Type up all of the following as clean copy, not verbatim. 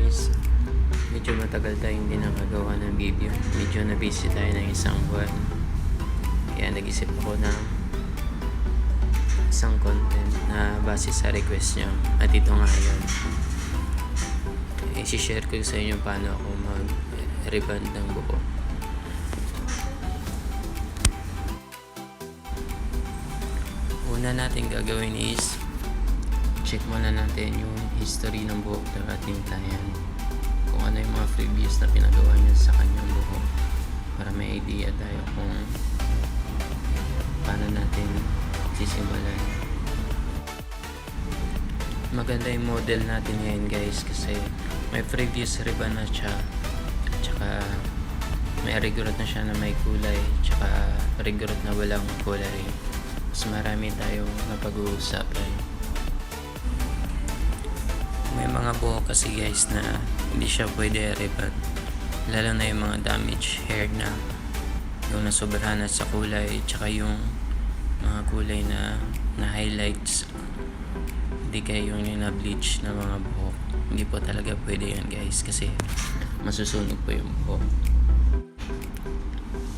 guys, medyo matagal tayong hindi nakagawa ng video. Medyo na-busy tayo ng isang buwan. Kaya nag-isip ako ng isang content na base sa request nyo. At ito nga yun. I-share ko sa inyo paano ako mag-reband ng buhok. Una natin gagawin is check muna natin yung history ng buhok ng ating client, kung ano yung mga previous na pinagawa niya sa kanyang buhok, para may idea tayo kung paano natin sisimulan. Maganda yung model natin ngayon guys, kasi may previous reband na siya, tsaka may rigorot na siya na may kulay, tsaka rigorot na walang kulay. Mas marami tayong napag-uusapan. May mga buhok kasi guys na hindi siya pwede reband, lalo na yung mga damaged hair na yung nasobrahan na sa kulay, tsaka yung mga kulay na highlights, hindi kaya yung na-bleach na mga buhok. Hindi po talaga pwede yan guys, kasi masusunog po yung buhok.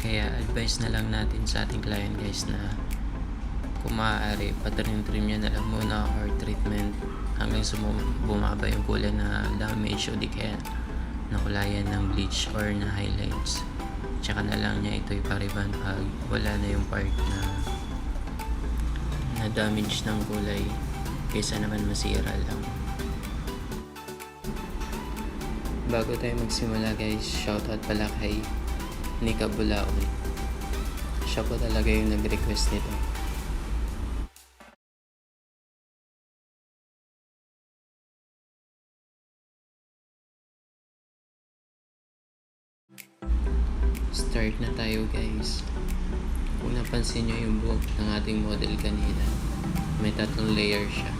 Kaya advice na lang natin sa ating client guys na kung maaari, patrim niya na lang muna or treatment hanggang bumaba yung kulay na damage o di kaya nakulayan ng bleach or na highlights. Tsaka na lang niya ito ipariban pag wala na yung part na damage ng kulay, kaysa naman masira lang. Bago tayo magsimula guys, shoutout pala kay Nika Bulaon. Siya po talaga yung nag-request nito. Start na tayo guys. Kung napansin nyo yung buhok ng ating model kanina, may tatlong layer siya.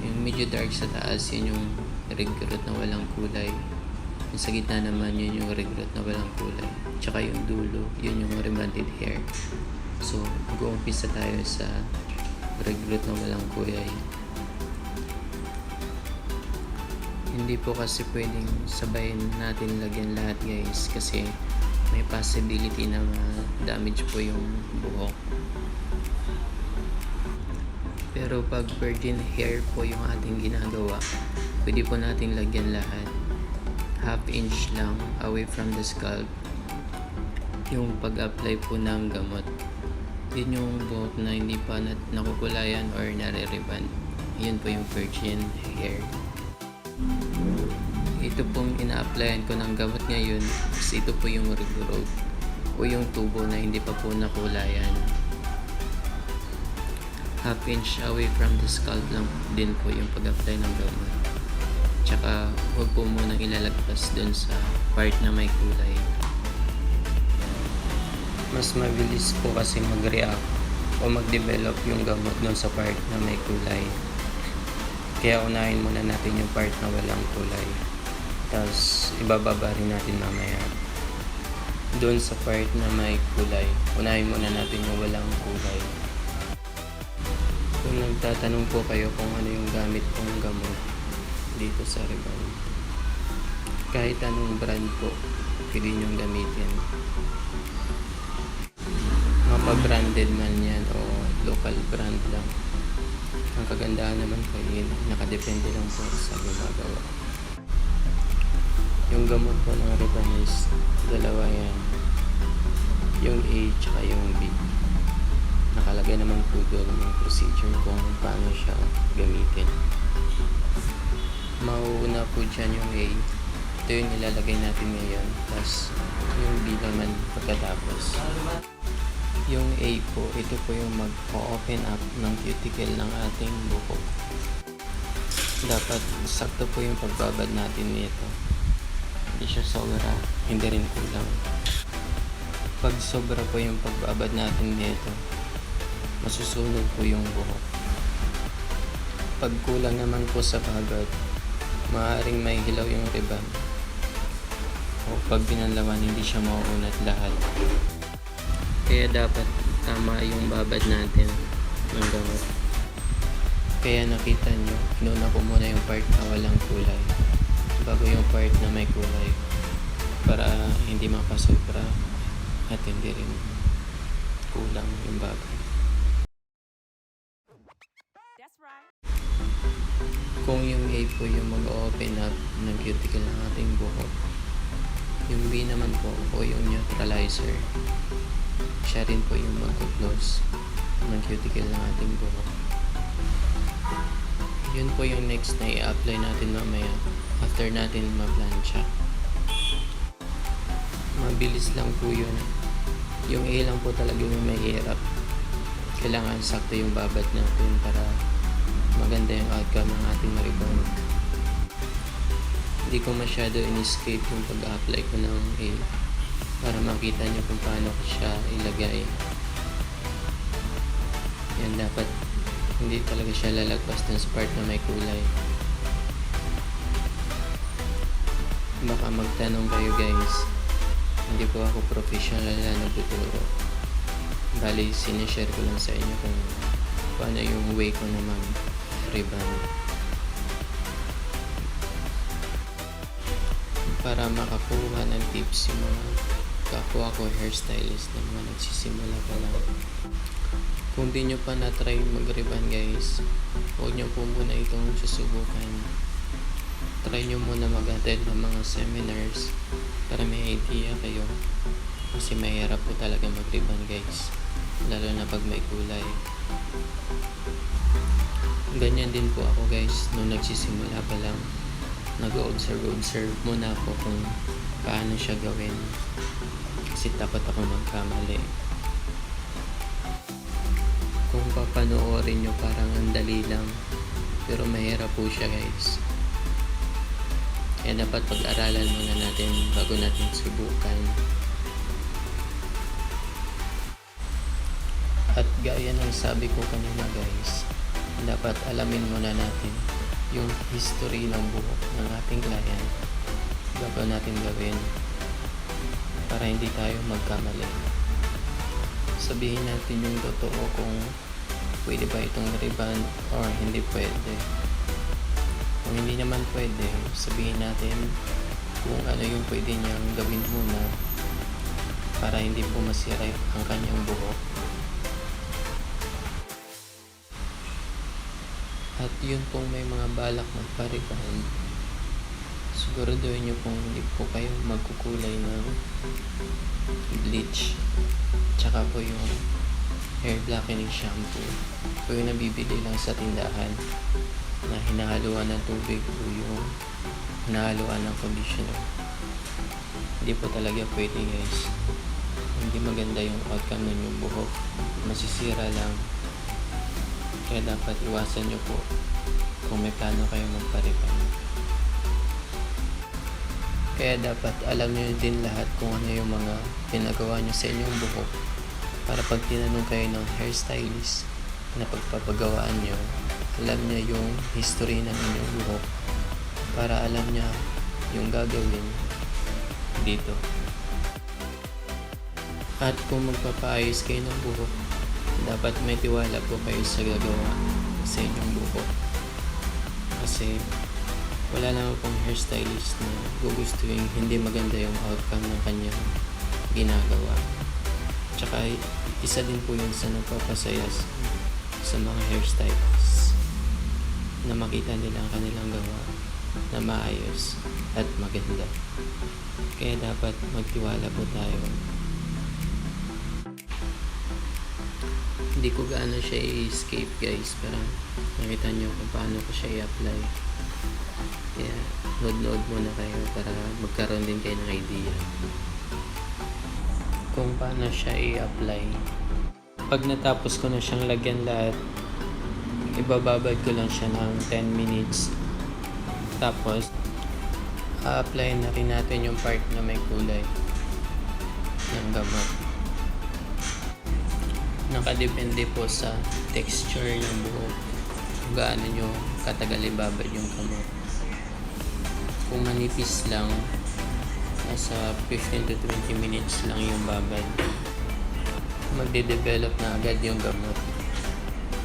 Yung medyo dark sa taas, yun yung regrowth na walang kulay. Yung sa gitna naman, yun yung regrowth na walang kulay. Tsaka yung dulo, yun yung rebonded hair. So, mag-uumpisa tayo sa regrowth na walang kulay. Hindi po kasi pwedeng sabayin natin lagyan lahat guys, kasi may possibility na damage po yung buhok. Pero pag virgin hair po yung ating ginagawa, pwede po natin lagyan lahat. Half inch lang away from the scalp yung pag-apply po ng gamot. Yun yung buhok na hindi pa nakukulayan or nare-reband. Yun po yung virgin hair. Ito pong ina-applyan ko ng gamot ngayon kasi ito po yung regrowth o yung tubo na hindi pa po nakulayan. Half inch away from the scalp lang din po yung pag-apply ng gamot. Tsaka huwag po munang ilalagpas dun sa part na may kulay. Mas mabilis po kasi mag-react o mag-develop yung gamot dun sa part na may kulay. Kaya unahin muna natin yung part na walang kulay. Tapos ibababa rin natin mamaya doon sa part na may kulay. Unahin muna natin yung walang kulay. Kung nagtatanong po kayo kung ano yung gamit kong gamot dito sa reband, kahit anong brand po pwede nyong gamitin. Mapa-branded man yan o local brand lang. Ang kagandahan naman po yun, nakadepende lang po sa gumagawa. Yung gamot po ng reband is dalawa yan, yung A tsaka yung B. Nakalagay naman po doon yung procedure kung paano siya gamitin. Mauuna po dyan yung A, ito yung nilalagay natin ngayon, tapos yung B naman pagkatapos. Yung A po, ito po yung mag-open up ng cuticle ng ating buhok. Dapat sakto po yung pagbabad natin nito. Hindi siya sobra, hindi rin kulang. Pag sobra po yung pagbabad natin nito, masusunog po yung buhok. Pag kulang naman po sa bagad, maaaring may hilaw yung reband. O pag binanlawan, hindi siya mauunat lahat. Kaya dapat tama yung babad natin ng gamot. Kaya nakita nyo, inuna ko muna yung part na walang kulay. bago yung part na may kulay para hindi mapasobra at hindi rin kulang yung bagay. Kung yung A po yung mag-open up ng cuticle ng ating buhok, yung B naman po o yung neutralizer, siya rin po yung mag-close ng cuticle ng ating buhok. Yun po yung next na i-apply natin mamaya after natin ma-plancha. Mabilis lang po yun. Yung A lang po talaga yung mahirap. Kailangan sakto yung babat natin para maganda yung outcome ng ating ribbon. Hindi ko masyado in-escape yung pag-apply ko ng A para makita nyo kung paano ko siya ilagay. Yan, dapat hindi talaga siya lalagpas dun sa part na may kulay. Baka magtanong kayo guys, hindi po ako professional na nagtuturo. Bali, sinishare ko lang sa inyo kung paano yung way ko na mag-ribbon. Para makakuha ng tips yung mga kapwa ko hairstylist na mga nagsisimula pa lang. Kung di nyo pa na-try mag-ribbon guys, huwag nyo po muna itong susubukan. Try nyo muna mag-attend ng mga seminars para may idea kayo. Kasi mahirap po talaga mag-ribbon guys, lalo na pag may kulay. Ganyan din po ako guys, nung nagsisimula pa lang, nag-observe muna ako kung paano siya gawin. Kasi takot ako magkamali. Kung papanoorin nyo parang ang dali lang, pero mahirap po siya guys. Kaya dapat pag-aralan muna natin bago natin subukan. At gaya ng sabi ko kanina guys, dapat alamin muna natin yung history ng buhok ng ating client bago natin gawin para hindi tayo magkamali. Sabihin natin yung totoo kung pwede ba itong ribbon or hindi pwede. Kung hindi naman pwede, sabihin natin kung ano yung pwede niyang gawin muna para hindi po masira ang kanyang buhok. At yun pong may mga balak magpa-ribbon, siguraduhin nyo pong hindi po kayo magkukulay ng bleach tsaka po yung hair blackening shampoo po yung nabibili lang sa tindahan na hinahaluan ng tubig o yung hinahaluan ng conditioner. Hindi po talaga pwede guys, hindi maganda yung outcome ng yung buhok, masisira lang. Kaya dapat iwasan nyo po kung may plano kayo magpa-ribbon. Kaya dapat alam nyo din lahat kung ano yung mga pinagawa nyo sa inyong buhok para pag tinanong kayo ng hairstylist na pagpapagawaan nyo, alam nyo yung history ng inyong buhok para alam nyo yung gagawin dito. At kung magpapaayos kayo ng buhok, dapat may tiwala po kayo sa gagawa sa inyong buhok. Kasi wala naman pong hairstylist na gugustuhin hindi maganda yung outcome ng kanyang ginagawa. Tsaka isa din po yun sa nagpapasaya sa mga hairstylists na makita nila ang kanilang gawa na maayos at maganda. Kaya dapat magtiwala po tayo. Hindi ko gaano siya i-escape guys, pero nakita nyo kung paano ko siya i-apply. Kaya nood muna kayo para magkaroon din kayo ng idea kung paano siya i-apply. Pag natapos ko na siyang lagyan lahat, ibababad ko lang siya ng 10 minutes. Tapos a-apply na rin natin yung part na may kulay ng gamot. Nakadepende po sa texture ng buhok kung gaano nyo katagal ibabad yung gamot. Kung manipis lang, nasa 15 to 20 minutes lang yung babad, magde-develop na agad yung gamot.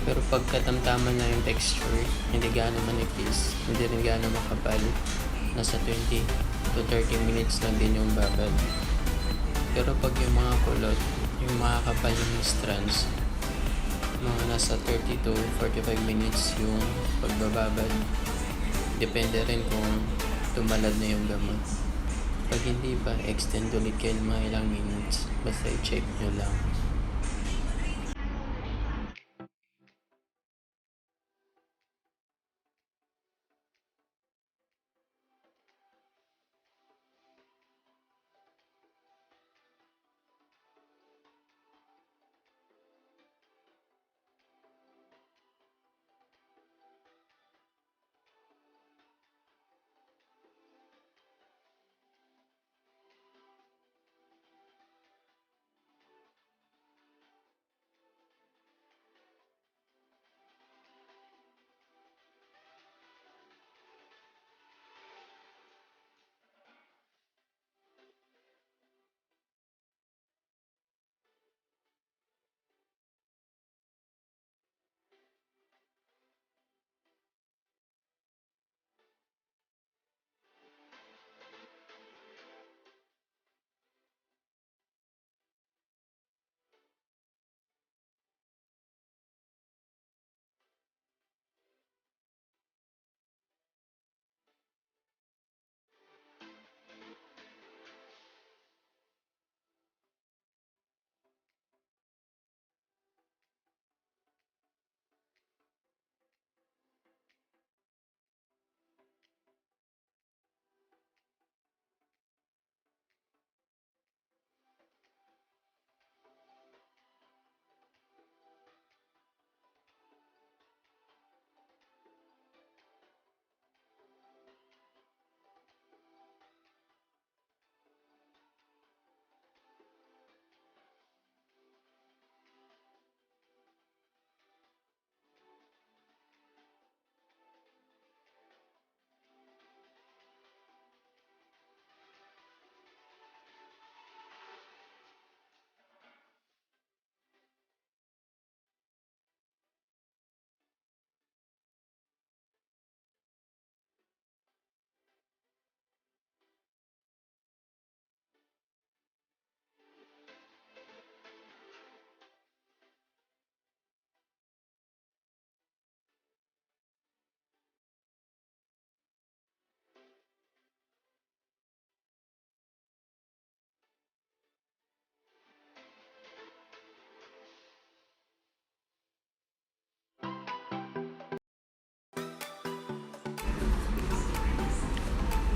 Pero pag katamtaman na yung texture, hindi gaano manipis, hindi rin gaano makapal, nasa 20 to 30 minutes lang din yung babad. Pero pag yung mga kulot, yung mga kapal yung strands, mga nasa 30 to 45 minutes yung pagbababad. Depende rin kung tumalad na yung gamot. Pag hindi pa, extend ulit kayo ng mga ilang minutes. Basta i-check nyo lang.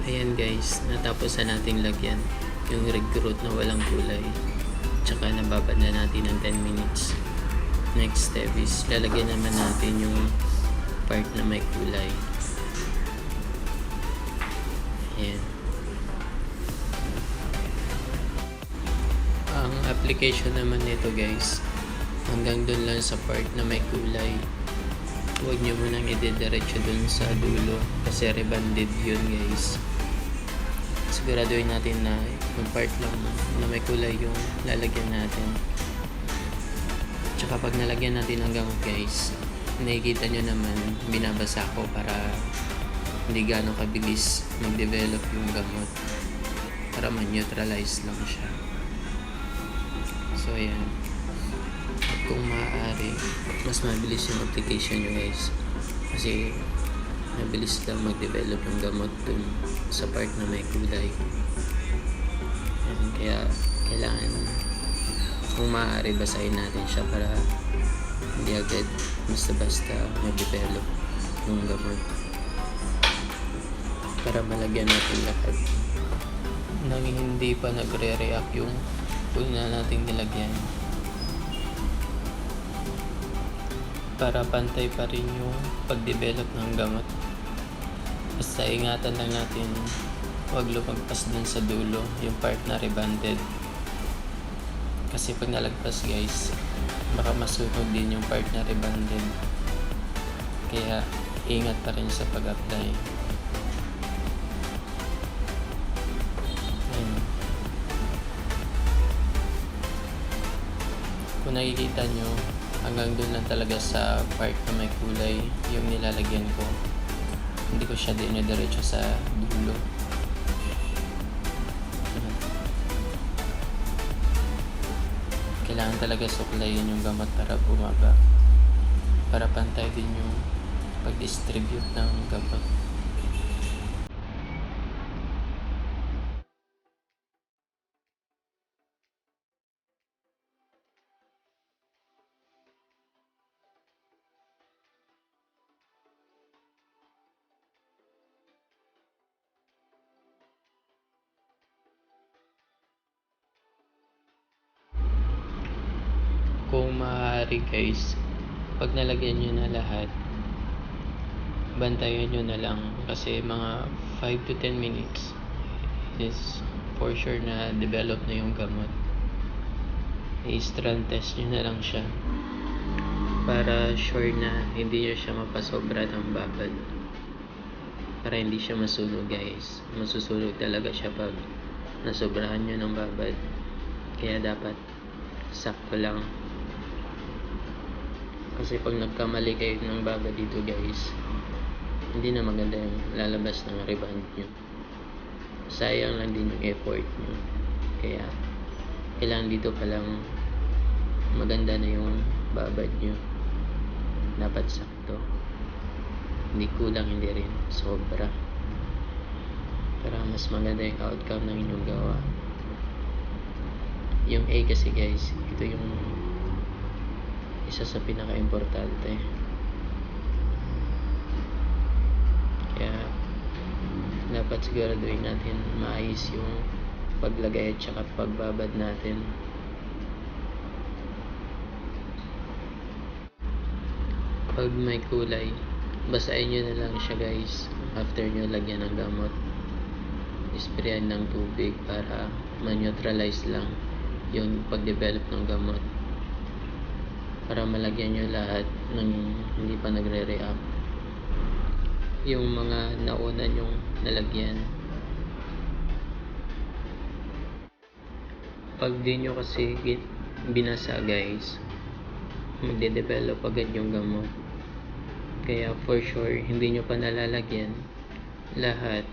Ayan guys, natapos na nating lagyan yung recruit na walang kulay. Tsaka nababad na natin ng 10 minutes. Next step is lalagyan naman natin yung part na may kulay. Ayan. Ang application naman nito guys, hanggang dun lang sa part na may kulay. Huwag nyo munang idediretso dun sa dulo kasi rebanded yun guys. Siguraduhin natin na yung part lang na may kulay yung lalagyan natin. Tsaka pag nalagyan natin ng gamot guys, nakikita nyo naman binabasa ko para hindi gano'ng kabilis mag-develop yung gamot, para ma-neutralize lang siya. So ayan, at kung maaari mas mabilis yung application nyo guys, kasi mabilis lang mag-develop yung gamot dun sa part na may kulay. Ayan, kaya kailangan kung maaari basahin natin siya para hindi agad basta-basta mag-develop yung gamot, para malagyan natin lahat nang hindi pa nagre-react yung una nating nilagyan, para pantay pa rin yung pag-develop ng gamot. Basta ingatan lang natin huwag lumagpas dun sa dulo yung part na rebanded, kasi pag nalagpas guys baka masunog din yung part na rebanded, kaya ingat pa rin sa pag-apply. Kung nakikita nyo, hanggang dun lang talaga sa part na may kulay yung nilalagyan ko. Hindi ko siya dinediretso sa dulo. Kailangan talaga suklayin yung gamot para bumaba. Para pantay din yung pag-distribute ng gamot. Kung maaari guys, pag nalagyan nyo na lahat, bantayan nyo na lang kasi mga 5 to 10 minutes is for sure na develop na yung gamot. I-strand test nyo na lang siya para sure na hindi nyo siya mapasobra ng babad, para hindi siya masunog guys. Masusunog talaga siya pag nasobrahan nyo ng babad, kaya dapat sakto lang. Kasi pag nagkamali kayo ng babad dito guys, hindi na maganda yung lalabas ng rebound nyo. Sayang lang din yung effort nyo. Kaya kailangan dito palang maganda na yung babad nyo. Dapat sakto, hindi kulang, hindi rin sobra, para mas maganda yung outcome ng inyong gawa. Yung A kasi guys, ito yung isa sa pinaka-importante. Kaya dapat siguraduhin natin maayos yung paglagay at saka pagbabad natin. Pag may kulay, basahin nyo na lang siya guys after nyo lagyan ng gamot. Isprayan ng tubig para ma-neutralize lang yung pag-develop ng gamot, para malagyan nyo lahat ng hindi pa nagre-react. Yung mga nauna nyong nalagyan, pag di nyo kasi binasa guys, magde-develop agad yung gamot. Kaya for sure hindi nyo pa nalalagyan lahat,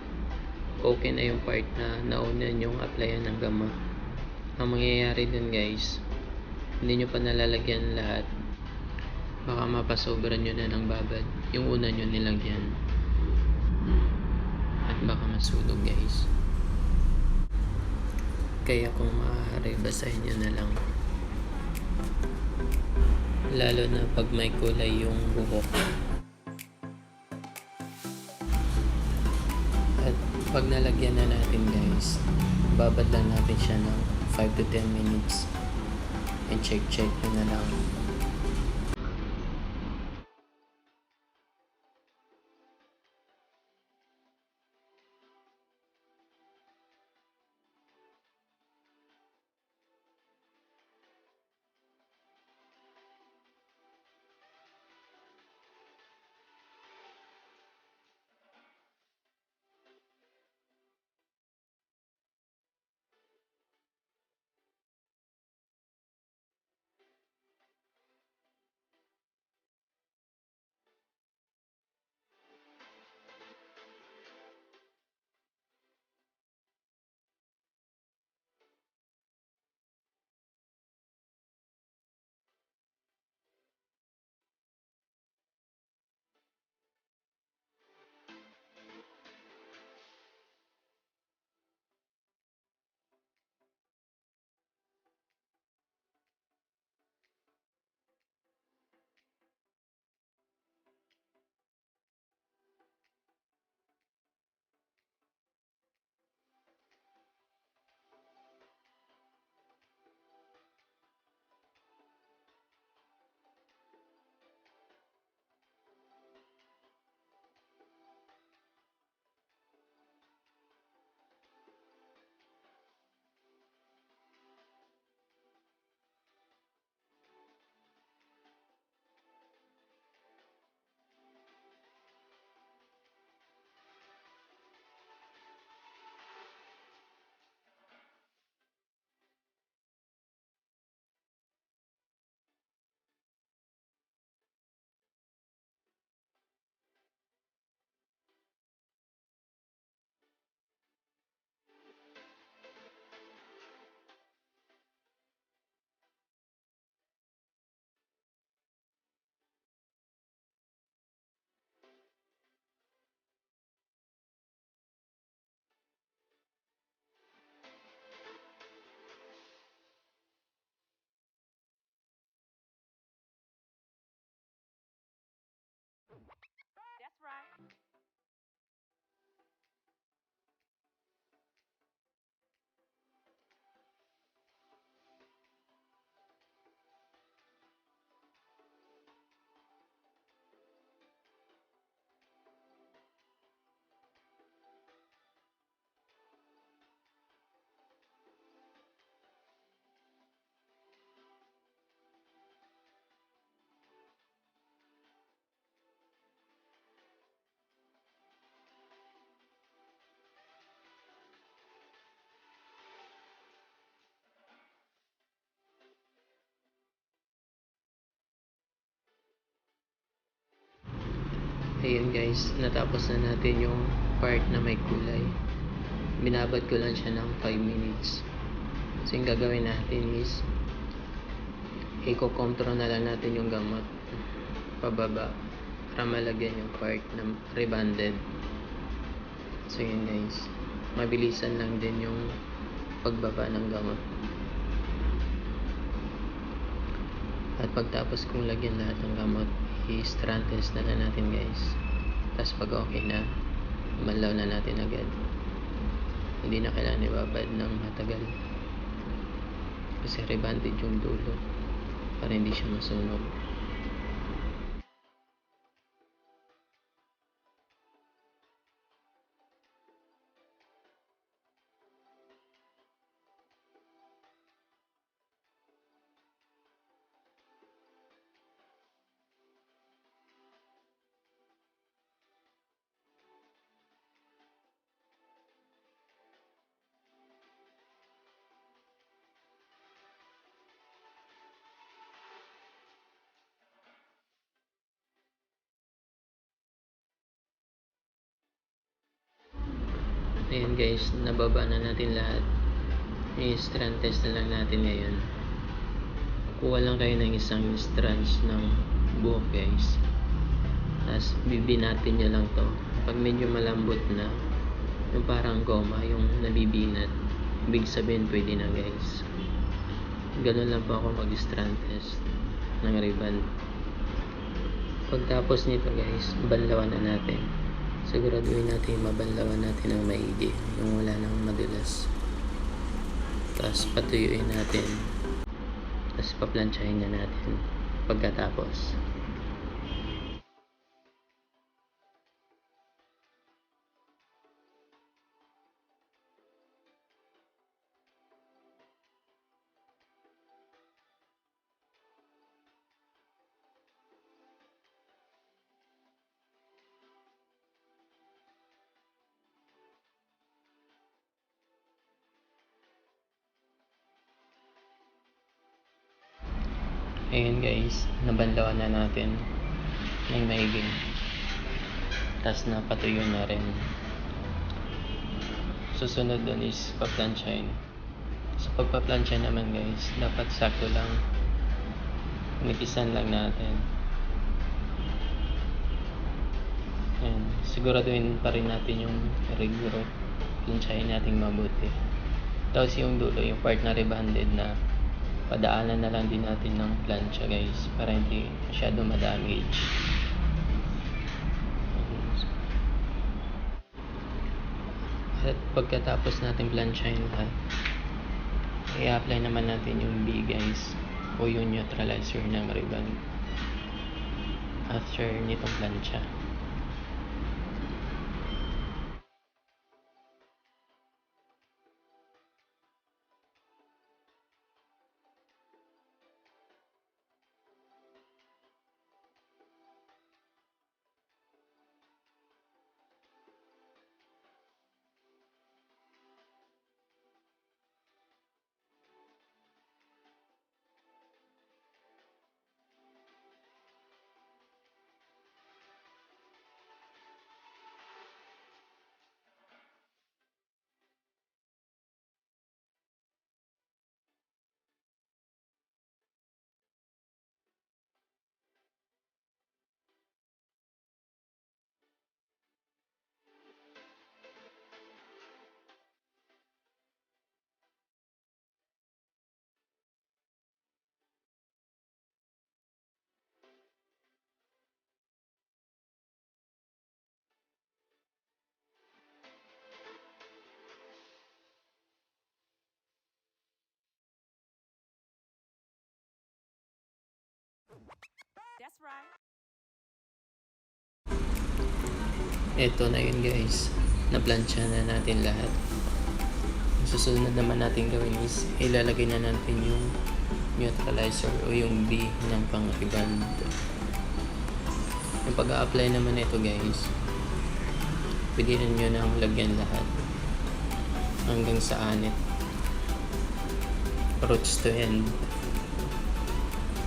okay na yung part na nauna nyong applyan ng gamot. Ang mangyayari dun guys, hindi nyo pa nalalagyan lahat, baka mapasobra nyo na ng babad yung una nyo nilagyan at baka masunog guys. Kaya kung maaari, basahin nyo na lang, lalo na pag may kulay yung buhok. At pag nalagyan na natin guys, babad lang natin siya ng 5 to 10 minutes and check nyo na lang. Ayun guys, natapos na natin yung part na may kulay. Binabad ko lang siya ng 5 minutes. So yung gagawin natin is i-control na lang natin yung gamot pababa para malagyan yung part na rebanded. So yun guys, mabilisan lang din yung pagbaba ng gamot. At pagtapos kong lagyan lahat ng gamot, i-strand test na lang natin guys. Tapos pag okay na, banlaw na natin agad. Hindi na kailangan ibabad ng matagal kasi rebanded yung dulo para hindi siya masunog. Ayan guys, nababa na natin lahat. I-strand test na lang natin ngayon. Kuha lang kayo ng isang strands ng buhok guys. Tapos bibinatin nyo lang to. Pag medyo malambot na, yung parang goma, yung nabibinat, ibig sabihin pwede na guys. Ganun lang po ako mag-strand test ng ribbon. Pagtapos nito guys, banlawan na natin. Siguraduhin natin mabanlawan natin ng maigi, yung wala nang madulas. Tapos patuyuin natin. Tapos paplansyahin na natin pagkatapos. Ayan guys, nabanlawan na natin ng maigi. Tapos napatuyo na rin. Susunod dun is paplansyahin. Sa pagpaplansya naman guys, dapat sakto lang. Nipisan lang natin. Ayan, siguraduhin pa rin natin yung riguro. Plansyahin natin mabuti. Tapos yung dulo, yung part na rebanded na, padaanan na lang din natin ng plancha guys para hindi masyado madamage. At pagkatapos natin planchahin lahat, i-apply naman natin yung B guys o yung neutralizer ng ribbon after nitong plancha. That's right. Ito na yun guys, naplansya na natin lahat. Ang susunod naman natin gawin is ilalagay na natin yung neutralizer o yung B ng pang-riband. Yung pag-a-apply naman ito guys, pwede rin nyo nang lagyan lahat hanggang sa anit, roots to end.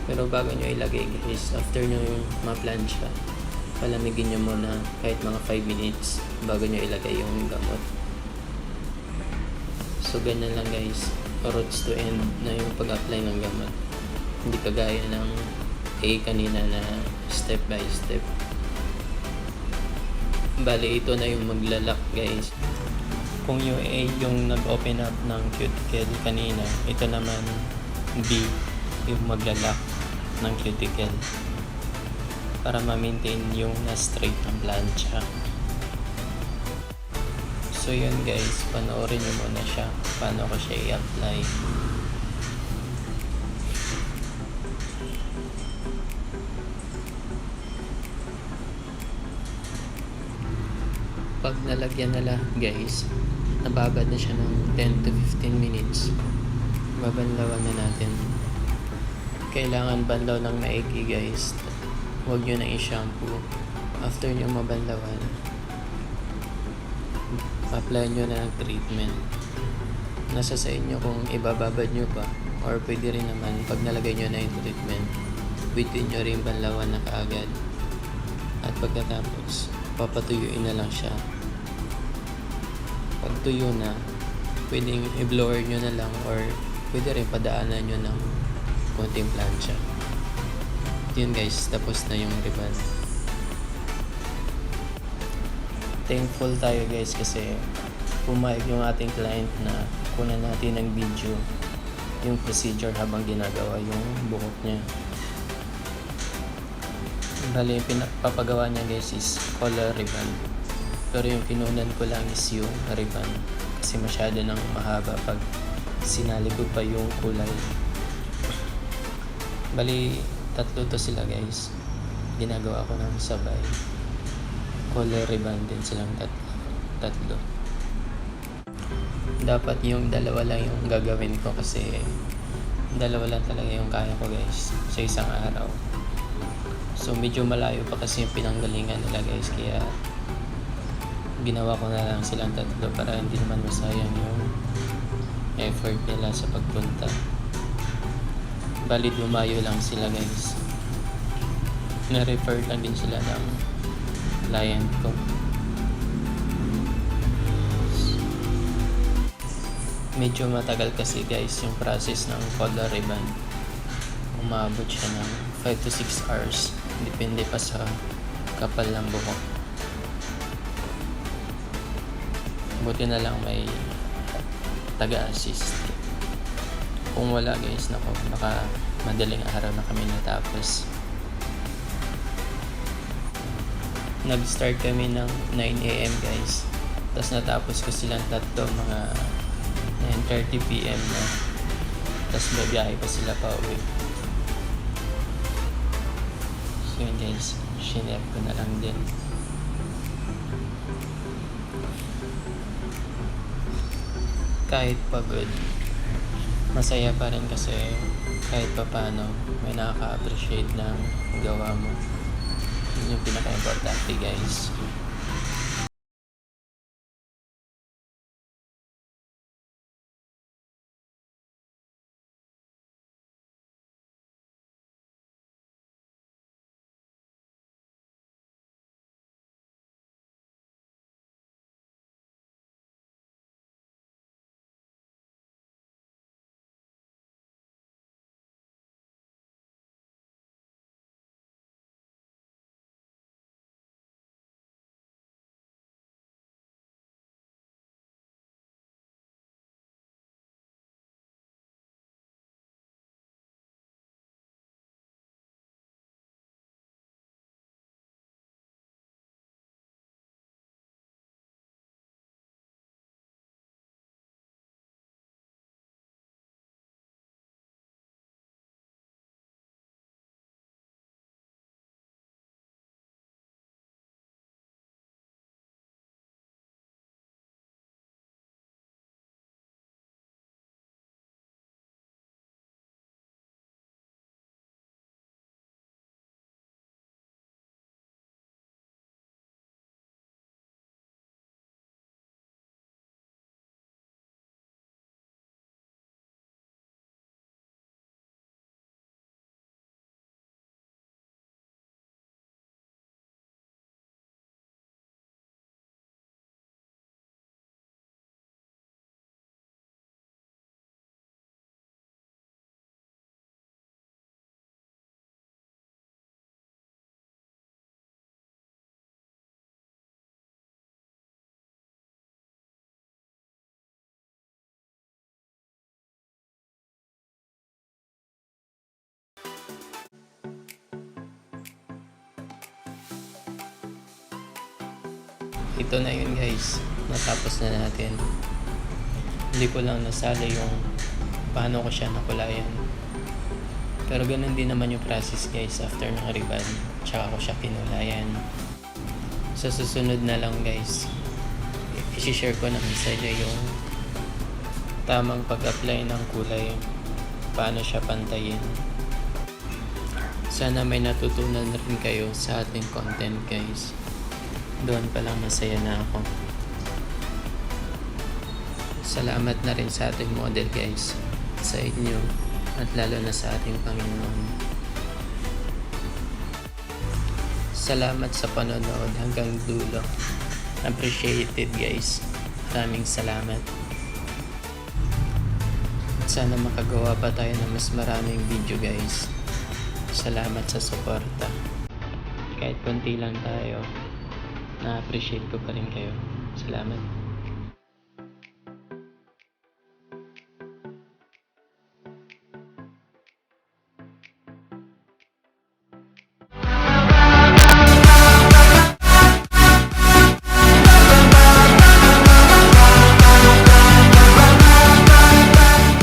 Pero bago nyo ilagay guys, after nyo yung ma-plansya, palamigin nyo muna kahit mga 5 minutes bago nyo ilagay yung gamot. So ganyan lang guys, roots to end na yung pag-apply ng gamot. Hindi kagaya ng A kanina na step by step. Bali ito na yung maglalak guys. Kung yung A yung nag-open up ng cuticle kanina, ito naman B yung maglalak ng cuticle para ma-maintain yung na-straight ng plancha. So yun guys, panoorin nyo muna siya paano ko siya i-apply. Pag nalagyan na lahat guys, nababad na siya ng 10 to 15 minutes. Babanlawan na natin. Kailangan banlaw ng maigi guys. Huwag nyo na i-shampoo. After nyo mabanlawan, apply nyo na ng treatment. Nasa sa inyo kung ibababad nyo pa or pwede rin naman pag nalagay nyo na yung treatment, pwede nyo rin banlawan na kaagad. At pagkatapos, papatuyuin na lang siya. Pag tuyo na, pwedeng i-blower nyo na lang or pwede rin padaanan nyo ng konting plancha. Yun guys, tapos na yung ribbon. Thankful tayo guys kasi pumayag yung ating client na kunan natin ng video yung procedure habang ginagawa yung buhok niya. Bali, yung pinapagawa niya guys is color ribbon. Pero yung kinunan ko lang is yung ribbon kasi masyado nang mahaba pag sinali ko pa yung kulay. Bali, tatlo to sila guys. Ginagawa ko ng sabay. Color ribbon din silang tatlo. Dapat yung dalawa lang yung gagawin ko kasi dalawa lang talaga yung kaya ko guys sa isang araw. So medyo malayo pa kasi yung pinanggalingan nila guys, kaya ginawa ko na lang silang tatlo para hindi naman masayang yung effort nila sa pagpunta. Bali lumayo lang sila guys. Na-refer lang din sila ng client ko. Medyo matagal kasi guys yung process ng color ribbon. Umabot siya ng 5 to 6 hours. Depende pa sa kapal ng buhok. Buti na lang may taga-assist. Kung wala guys, nako, baka madaling araw na kami natapos. Nag-start kami ng 9 AM guys. Tapos natapos ko silang tatlo mga 9:30 PM na. Tapos babiyahe pa sila pa uwi. So yun guys, shinare ko na lang din. Kahit pagod, masaya pa rin kasi kahit pa paano may nakaka-appreciate ng gawa mo. Yun yung pinaka-importante guys. ito na yun guys, natapos na natin. Hindi ko lang nasala yung paano ko siya nakulayan, pero ganun din naman yung process guys after ng ribbon, tsaka ko siya kinulayan. Sa susunod na lang guys, i-share ko naman sa inyo yung tamang pag-apply ng kulay, paano siya pantayin. Sana may natutunan rin kayo sa ating content guys. Doon pa lang masaya na ako. Salamat na rin sa ating model guys, sa inyo, at lalo na sa ating Panginoon. Salamat sa panonood hanggang dulo. Appreciated guys. Maraming salamat. Sana makagawa pa tayo ng mas maraming video guys. Salamat sa suporta. Kahit konti lang tayo, na-appreciate ko pa rin kayo. Salamat.